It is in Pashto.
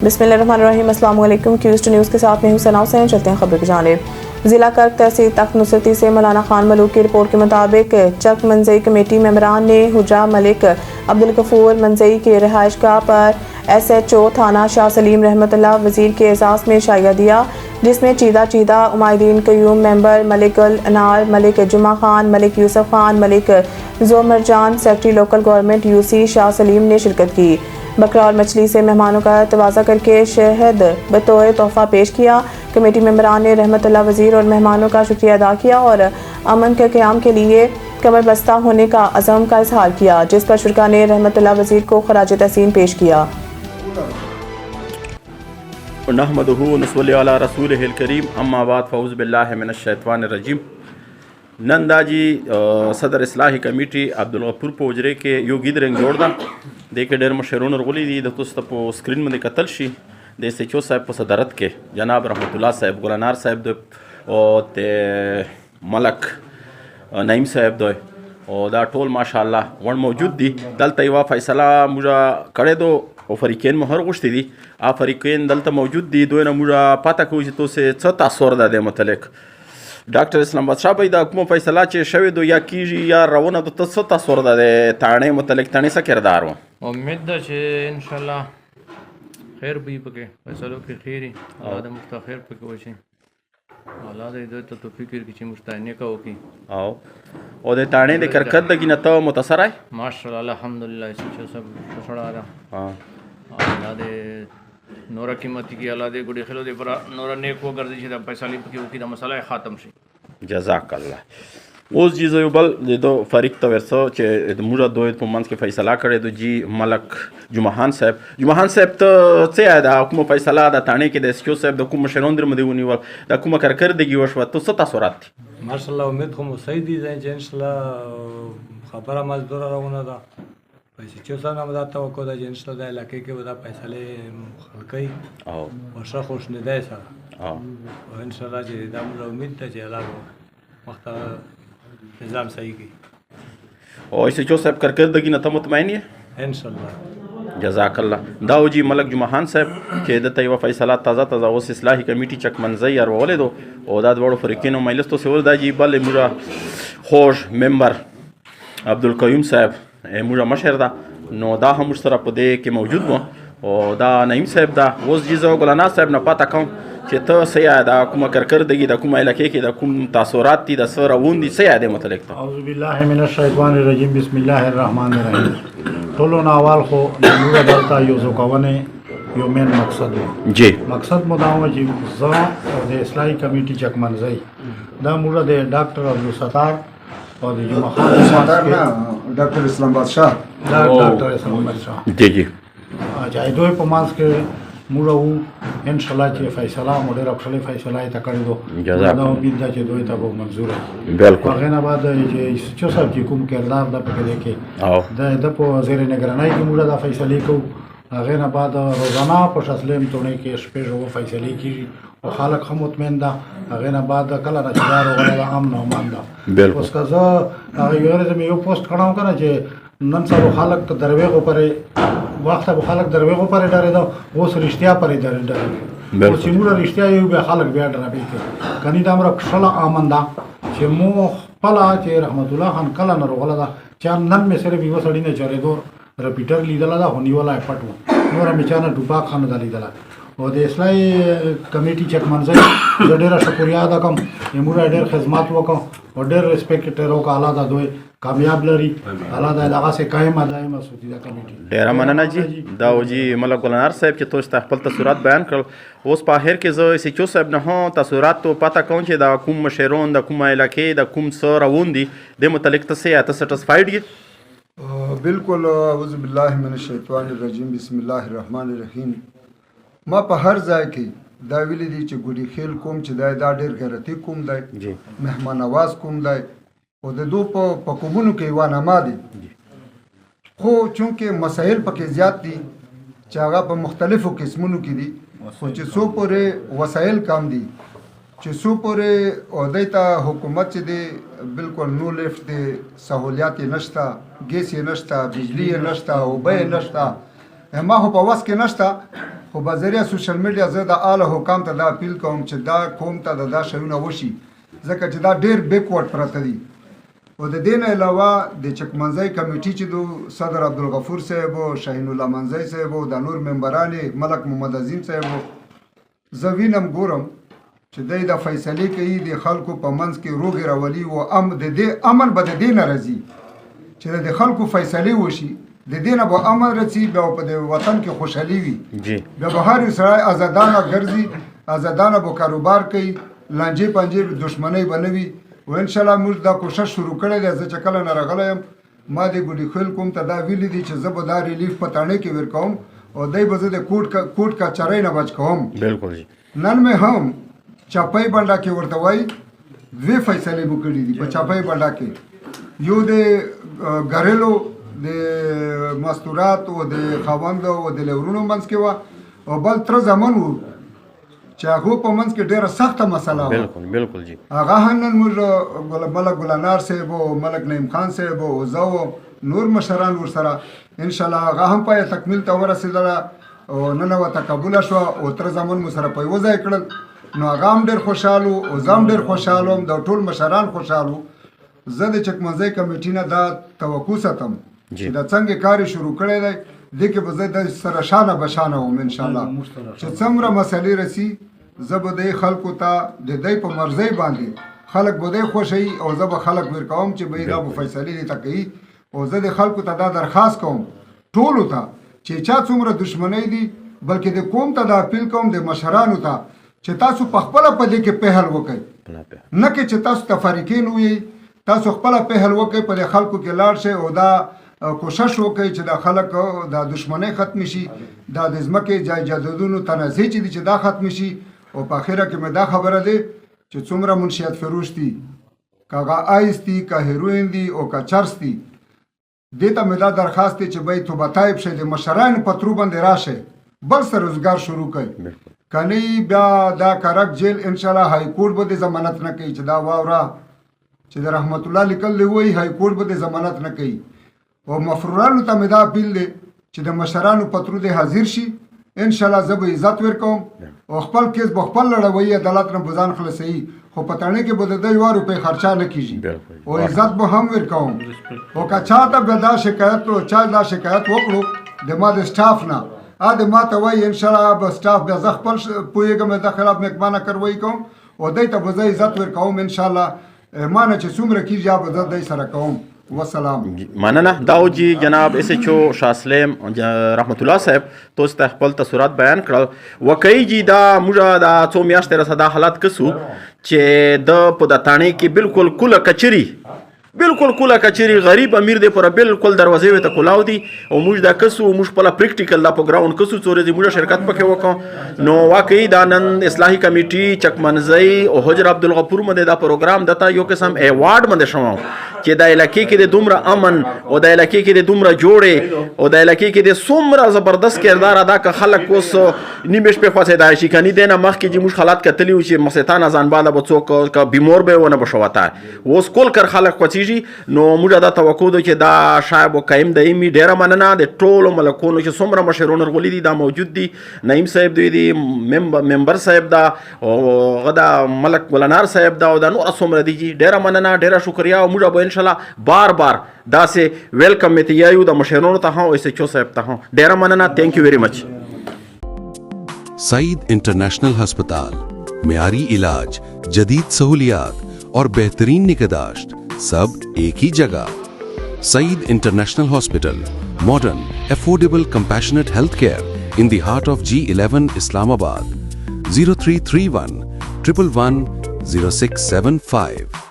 बिस्मिल्लाहिर्रहमानिर्रहीम। अस्सलाम वालेकुम। क्यूज़ न्यूज़ के साथ मैं हूं सना हुसैन। चलते हैं खबर की जानिब। ज़िला कर्क तहसील तख्त नुसरती से मौलाना खान मलूक की रिपोर्ट के मुताबिक चक मंजई कमेटी मेंबरान ने हुजा मलिक अब्दुल गफूर मंजई के रिहाइशगाह पर SHO थाना शाह सलीम रहमतुल्लाह वज़ीर के एजाज़ में शाया दिया, जिसमें चीदा उमायदीन कयूम मेंबर मलिक अल अनार, मलिक जुमा खान, मलिक यूसुफ खान, मलिक जोमरजान, secretary local government UC Shah Saleem ने शिरकत की। बकरा और मछली से मेहमानों का तवाज़ा करके शहद बतौर तोहफ़ा पेश किया। कमेटी मेंबरान ने रहमतुल्लाह वज़ीर और मेहमानों का शुक्रिया अदा किया और अमन के क़याम के लिए कमर बस्ता होने का अज़म का इजहार किया, जिस पर शुरका ने रहमतुल्लाह वज़ीर को खराज तहसीन पेश किया। नहमदुहु व नसल्ली अला रसूलिहिल करीम, अम्मा बाद, फ़ऊज़ु बिल्लाहि मिनश शैतानिर रजीम। नंदाजी सदर इस्लाही कमेटी अब्दुल गफूर په حجرې کې یو ګیدرنګ جوړ ده، دې کې ډېر مشرون ورغلي دي. د تاسو په سکرین باندې کتل شي د SHO صاحب په صدارت کې جناب رحمت الله صاحب، ګلنار صاحب او ملک نعیم صاحب دوی او دا ټول ماشاءالله ور موجود دي. دلته یو فیصله موږ کړې دو او فریقین مهر غوښتي دي. فریقین دلته موجود دي، دوی نه موږ پاته کوو چې تاسو څه تاثر ده د متعلق ډاکټر اسلام بادشاه بھائی دا کومه فیصله چې شوی دو یا کیږي یا روانه ده، څه تاثر ده د تاڼې متعلق؟ تاڼې څه کردار و؟ امید ده چې ان شاء الله خیر به وي پکې، فیصلو کې خیر وي، الله دې موږ ته خیر پکې وشي، الله دې دوی ته توفیق ورکړي چې موږ ته نیکه وکړي. او د تاڼې د کارکردګۍ نه ته متاثر یې؟ ماشاءالله الحمدلله SHO سب سړه ده. الله دې نورا قیمتي کې الله دې ګډې خلو دې پر نورا نیک وګرځي چې دا فیصلې پکې وکړي، دا مسله ختم شي. جزاک الله. اوس جی زه یو بل د دو فریق ته ورسو چې موږ دوی په منځ کې فیصله کړې دو. جی ملک جمعهان صاحب ته څه یاد ده کومه فیصله ده تاڼې کې د SHO صاحب د کوم مشرون در مده ونیول، د کومه کارکردګي وشوه، ته څه تاثرات دي؟ ماشاءالله امید خو مو صحیح دي چې ان شاء الله خبره مزدوره روانه ده. SHO صاحب هم دا توقع ده چې ان شاء الله د علاقې کې به دا فیصلې حل کوي او ښه خوشنودۍ سره، او ان شاء الله چې دا موږ امید ده چې الله وخت نظام صحیح کوي. او SHO صاحب کارکردګي نه ته مطمئن یې؟ ان شاء الله. جزاک الله. دا و جی ملک جمعهان صاحب چې دته یو فیصله تازه اوس اصلاحي کمیټي چک منځي ورولې دو او دا د وړو فریقینو مجلس تو سول دا جی بل موږ خوش ممبر عبدالقیوم صاحب موږ مشر دا نو دا هم سره په دې کې موجود و او دا نعیم صاحب دا اوس جی زو ګلنار صاحب نه پاته کوم چې ته څه یاد دا کومه کارکردګي د کومه علاقې کې د کوم تاثرات دي د څه روون دي څه یاد متعلق ته؟ اعوذ بالله من الشیطان الرجیم، بسم الله الرحمن الرحیم. ټولو ناوال خو موږ دلته یو ځکونه یو مین مقصد و جی مقصد مو دا و چې زه او د اصلاحي کمیټي چک منځي دا موږ د ډاکټر عبدالستار او د جمعه خان ډاکټر اسلام بادشاه جی جی چې دوی په مانس کې موږ وو ان شاء الله چې فیصله مو ډېر خپل فیصله ته کړی دو. دا امید ده چې دوی ته به منظور وي. بالکل. هغه نه بعد چې SHO صاحب چې کوم کردار د پکې کې د په زیر نگرانی کې موږ دا فیصله کوو. هغه نه بعد روزانه په شسلم تونه کې شپږ فیصله کیږي او خلک هم مطمئن ده. هغه نه بعد کله راځي ولا امن او امان ده. بالکل. اوس کزه هغه یو پوسټ کړهو کنه چې نن سبا خلک ته درویغو پرې وخت به خلک درویغو پرې ډارې ده، اوس رښتیا پرې ډارې ده. او چې موږ رښتیا یو به خلک بیا ډارې کوي. کني دا امر خلا امن ده چې مو خپل چې رحمت الله خان کله نه روغله ده چې نن مې صرف یو سړی نه چارې دور رپیټر لیدل دا هونیولا پټو نور مې چانه ټوپاک خان د لیدل او د اصلاحي کمیټي چک منځي ډېر شکریا ادا کوم. موږ ډېر خدمات وکړو او ډېر ریسپیکټ ټرو کا اعلی دا دوی کامیاب لري. الله دا دغه سه قائم دائمه سودی دا کمیټي. ډېر مننه جی. دا و جی ملک ګلنار صاحب چې تاسو خپل تاثرات بیان کړل. اوس په اخر کې زه SHO صاحب نه هم تاثرات تو پته کوم چې دا کوم مشرون د کوم علاقې د کوم څه روون دي د متعلق ته څه سټیسفاید یې؟ بالکل. اعوذ بالله من الشیطان الرجیم، بسم الله الرحمن الرحیم. ما په هر ځای کې دا ویلي دي چې ګوډي خیل کوم چې دا ډېر غیرتي کوم دی، مهمان نواز کوم دی او د دو په کومونو کې یوه نما دي. خو چونکې مسایل پکې زیات دي چې هغه په مختلفو قسمونو کې دي، خو چې څو پورې وسایل کم دي، چې څو پورې عہدې ته حکومت چې دی بالکل نو لیفت دی، سہولیات یې نشته، ګیس یې نشته، بجلی یې نشته، اوبه یې نشته، ما خو په وس کې نشته. خو خو په ذریعه سوشل میډیا زه د اعلی حکام ته دا اپیل کوم چې دا قوم ته دا شیونه وشي، ځکه چې دا ډېر بیکورډ پراته دي. او د دې نه علاوه د چکمنځي کمیټي چې د صدر عبدالغفور صاحب او شاهین الله منځي صاحب او د نور ممبران ملک محمد عظیم صاحب زه وینم ګورم چې دوی د فیصلې کوي د خلکو په منځ کې روغې راولي او د دې امن به د دې نه راځي چې د خلکو فیصلې وشي، د دې نه به امن راځي، بیا په د وطن کې خوشحالي وي، بیا به هر سړی ازادانه ګرځي، ازادانه به کاروبار کوي، لانجې پنجې دښمنۍ به نه وي. و انشاءالله موږ دا کوشش شروع کړی دی. زه چې کله نه راغلی یم ما د ګوډي خیل کوم ته دا ویلي دي چې زه به دا ریلیف په تاڼې کې ورکوم او دی به زه د کوټ کچرۍ نه بچ کوم. بالکل جی. نن مې هم چاپۍ بنډه کې ورته وایي 2 فیصلې مو کړي دي په چاپۍ بنډه کې، یو د ګریلو د مستورات او د خاوند او د لورونو منځ کې وه، او بل تره زمن و چې هغو په منځ کې ډېره سخته مسله وه. بالکل بالکل جی. هغه هم نن موږ ملک ګلنار صاحب او ملک نعیم خان صاحب او زه او نور مشران ورسره انشاءالله هغه هم پای تکمیل ته ورسېدله او ننوته قبوله شوه او تر زمن مو سره په یوه ځای کړل. نو هغه هم ډېر خوشحال وو او زه هم ډېر خوشحال وم، د ټول مشران خوشحال وو. زه د چکمنځي کمیټي نه دا توقع ساتم چې دا څنګه کار شروع کړی دی دې کې به زه د سره شانه بشانه وم انشاءالله چې څومره مسلې رسي زه به د خلکو ته د دوی په مرضۍ باندې خلک به دی خوښوي او زه به خلک ورکوم چې به دا به فیصلې دې ته کوي. او زه د خلکو ته دا درخواست کوم ټولو ته چې چا څومره دښمنۍ دي بلکې د قوم ته دا اپیل کوم د مشرانو ته چې تاسو په خپله په دې کې پهل وکئ، نه کې چې تاسو تفریقین وي، تاسو خپله پهل وکئ په دې خلکو کې لاړ شئ او دا کوشش وکړي چې دا خلک دا دښمنۍ ختم شي، دا د ځمکې جایدادونو تنازع چې دي چې دا ختم شي. او په اخره کې مې دا خبره دی چې څومره منشیات فروش دي، که هغه آیس دي، که هیروین دي او که چرس دي، دې ته مې دا درخواست دی چې بای توبه طایب شئ، د مشرانو په ترو باندې راشئ، بل څه روزګار شروع کړئ. که نه بیا دا کرک جیل انشاءالله های کورټ به د ضمانت نه کوي چې دا واوره چې د رحمت الله لیکل دی وایي های کورټ به د ضمانت نه کوي. او مفرورانو ته مې دا اپیل دی چې د مشرانو په ترو دې حاضر شي، انشاءالله زه به عزت ورکوم او خپل کیس به خپل لړوي، عدالت نه به ځان خلاصوي، خو په تاڼې کې به د دوی 1 روپۍ خرچه نه کېږي او عزت به هم ورکوم. او که چا ته به دا شکایت او چا دا شکایت وکړو د ما د سټاف نه د ما ته وایي انشاءالله به سټاف بیا زه خپل پوهېږم د خلاف محکمانه کاروایي کوم او دوی ته به زه عزت ورکوم انشاءالله. ما نه چې څومره کېږي به زه دوی سره کوم. والسلام. مننه. داو جی جناب ایس ایچ او شاه سلیم رحمت الله صاحب تاسو ته خپل تاثرات بیان کړل. وکړي جی دا موږ دا څو میاشتې رسه دا حالت کسو چې د په د تاڼې کې بالکل کوله کچري بالکل کوله کچري غریب امیر دی پر بالکل دروازې ته کولاو دي او موږ دا کسو موږ په پریکټیکل دا په ګراوند کسو څورې دي موږ شرکت پکې وکړو. نو واقعي دا نن اصلاحي کمیټي چکمنځي او حجر عبدالغفور باندې دا پروګرام دته یو قسم ایوارډ باندې شوم چې د علاقې کې د دومره امن او د علاقې کې د دومره جوړې او د علاقې کې د څومره زبردست کردار ادا که خلک اوس نیمه شپې خوځېدای شي کني دی نه مخکې چې موږ حالات کتلي وو چې مسیتان ځان بالا به څوک که بیمور به ونه بشوته اوس کول کر خلک خوځېږي. نو موږ دا توقع ده چې دا شایب او قایم دایمي ډېره مننه د ټولو ملکونو چې څومره مشرون ورغلي دي دا موجود دي. نعیم صاحب دوی دي، ممبر صاحب دا او غدا ملک ګلنار صاحب دا او دا نور څومره دي. ډېره مننه، ډېره شکریا. او موږ به انشاءالله بار بار داسې ویلکم مې تیایو د مشرونو ته هم او ایس ایچ او صاحب ته هم. ډېره مننه. تھینک یو ویری مچ. سعید انٹرنیشنل ہسپتال، معیاری علاج، جدید سہولیات اور بہترین نگہداشت سب ایک ہی جگہ. سعید انٹرنیشنل ہاسپٹل، ماڈرن افورڈیبل کمپیشنیٹ ہیلتھ کیئر ان دی ہارٹ آف G11 اسلام آباد. 0331 111 0675